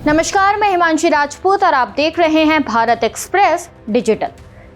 नमस्कार, मैं हिमांशी राजपूत और आप देख रहे हैं भारत एक्सप्रेस डिजिटल।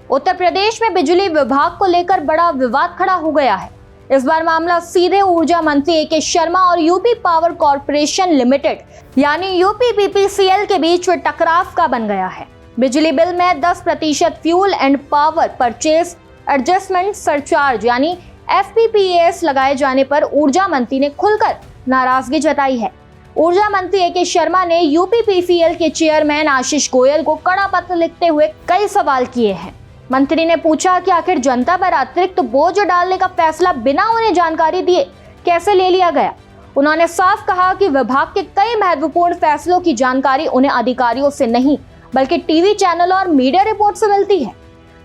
उत्तर प्रदेश में बिजली विभाग को लेकर बड़ा विवाद खड़ा हो गया है। इस बार मामला सीधे ऊर्जा मंत्री ए के शर्मा और यूपी पावर कॉर्पोरेशन लिमिटेड यानी यूपीपीसीएल के बीच में टकराव का बन गया है। बिजली बिल में 10% fuel and power purchase adjustment surcharge यानी FPPAS लगाए जाने पर ऊर्जा मंत्री ने खुलकर नाराजगी जताई है। ऊर्जा मंत्री ए के शर्मा ने यूपीपीसीएल के चेयरमैन आशीष गोयल को कड़ा पत्र लिखते हुए कई सवाल किए हैं। मंत्री ने पूछा कि आखिर जनता पर अतिरिक्त बोझ डालने का फैसला बिना उन्हें जानकारी दिए कैसे ले लिया गया। उन्होंने साफ कहा कि विभाग के कई महत्वपूर्ण फैसलों की जानकारी उन्हें अधिकारियों से नहीं बल्कि टीवी चैनल और मीडिया रिपोर्ट से मिलती है।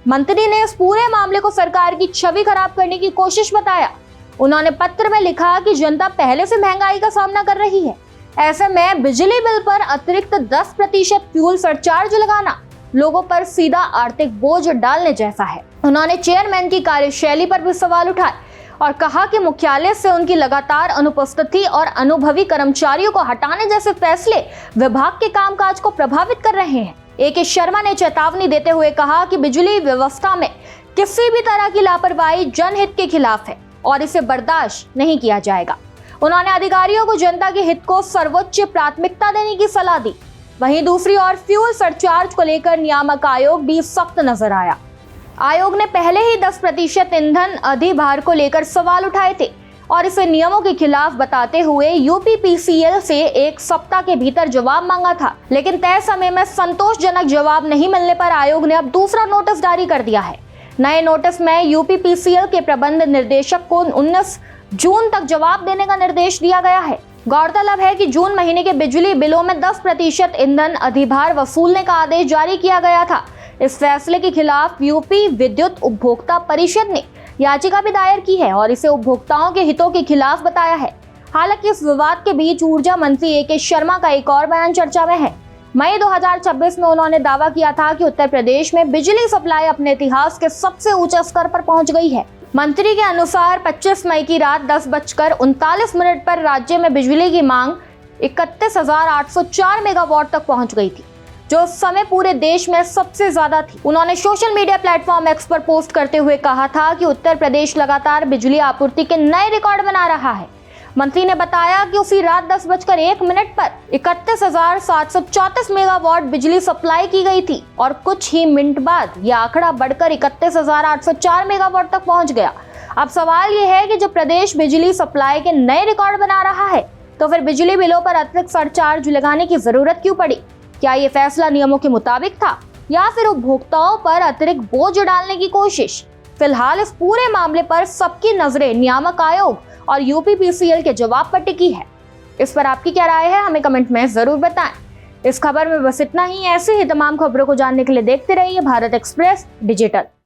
मंत्री ने इस पूरे मामले को सरकार की छवि खराब करने की कोशिश बताया। उन्होंने पत्र में लिखा कि जनता पहले से महंगाई का सामना कर रही है, ऐसे में बिजली बिल पर अतिरिक्त 10% फ्यूल सरचार्ज लगाना लोगों पर सीधा आर्थिक बोझ डालने जैसा है। उन्होंने चेयरमैन की कार्यशैली पर भी सवाल उठाए और कहा कि मुख्यालय से उनकी लगातार अनुपस्थिति और अनुभवी कर्मचारियों को हटाने जैसे फैसले विभाग के कामकाज को प्रभावित कर रहे हैं। ए के शर्मा ने चेतावनी देते हुए कहा कि बिजली व्यवस्था में किसी भी तरह की लापरवाही जनहित के खिलाफ है और इसे बर्दाश्त नहीं किया जाएगा। उन्होंने अधिकारियों को जनता के हित को सर्वोच्च प्राथमिकता देने की सलाह दी। वहीं दूसरी ओर फ्यूल सरचार्ज को लेकर नियामक आयोग भी सख्त नजर आया। आयोग ने पहले ही 10% ईंधन अधिभार को लेकर सवाल उठाए थे और इसे नियमों के खिलाफ बताते हुए यूपीपीसीएल से 1 सप्ताह के भीतर जवाब मांगा था, लेकिन तय समय में संतोषजनक जवाब नहीं मिलने पर आयोग ने अब दूसरा नोटिस जारी कर दिया है। नए नोटिस में यूपीपीसीएल के प्रबंध निर्देशक को 19 जून तक जवाब देने का निर्देश दिया गया है। गौरतलब है कि जून महीने के बिजली बिलों में 10% ईंधन अधिभार वसूलने का आदेश जारी किया गया था। इस फैसले के खिलाफ यूपी विद्युत उपभोक्ता परिषद ने याचिका भी दायर की है और इसे उपभोक्ताओं के हितों के खिलाफ बताया है। हालांकि इस विवाद के बीच ऊर्जा मंत्री ए के शर्मा का एक और बयान चर्चा में है। मई 2026 में उन्होंने दावा किया था कि उत्तर प्रदेश में बिजली सप्लाई अपने इतिहास के सबसे ऊंचे स्तर पर पहुंच गई है। मंत्री के अनुसार 25 मई की रात 10:39 पर राज्य में बिजली की मांग 31,804 मेगावाट तक पहुंच गई थी, जो उस समय पूरे देश में सबसे ज्यादा थी। उन्होंने सोशल मीडिया प्लेटफॉर्म एक्स पर पोस्ट करते हुए कहा था कि उत्तर प्रदेश लगातार बिजली आपूर्ति के नए रिकॉर्ड बना रहा है। मंत्री ने बताया कि उसी रात 10:01 पर 31,734 मेगावाट बिजली सप्लाई की गई थी और कुछ ही मिनट बाद यह आंकड़ा बढ़कर 31,804 मेगावाट तक पहुंच गया। अब सवाल यह है कि जब प्रदेश बिजली सप्लाई के नए रिकॉर्ड बना रहा है तो फिर बिजली बिलों पर अतिरिक्त सरचार्ज लगाने की जरूरत क्यों पड़ी? क्या ये फैसला नियमों के मुताबिक था या फिर उपभोक्ताओं पर अतिरिक्त बोझ डालने की कोशिश? फिलहाल इस पूरे मामले पर सबकी नजरें नियामक आयोग और यूपीपीसीएल के जवाब पर टिकी है। इस पर आपकी क्या राय है, हमें कमेंट में जरूर बताएं। इस खबर में बस इतना ही। ऐसे ही तमाम खबरों को जानने के लिए देखते रहिए भारत एक्सप्रेस डिजिटल।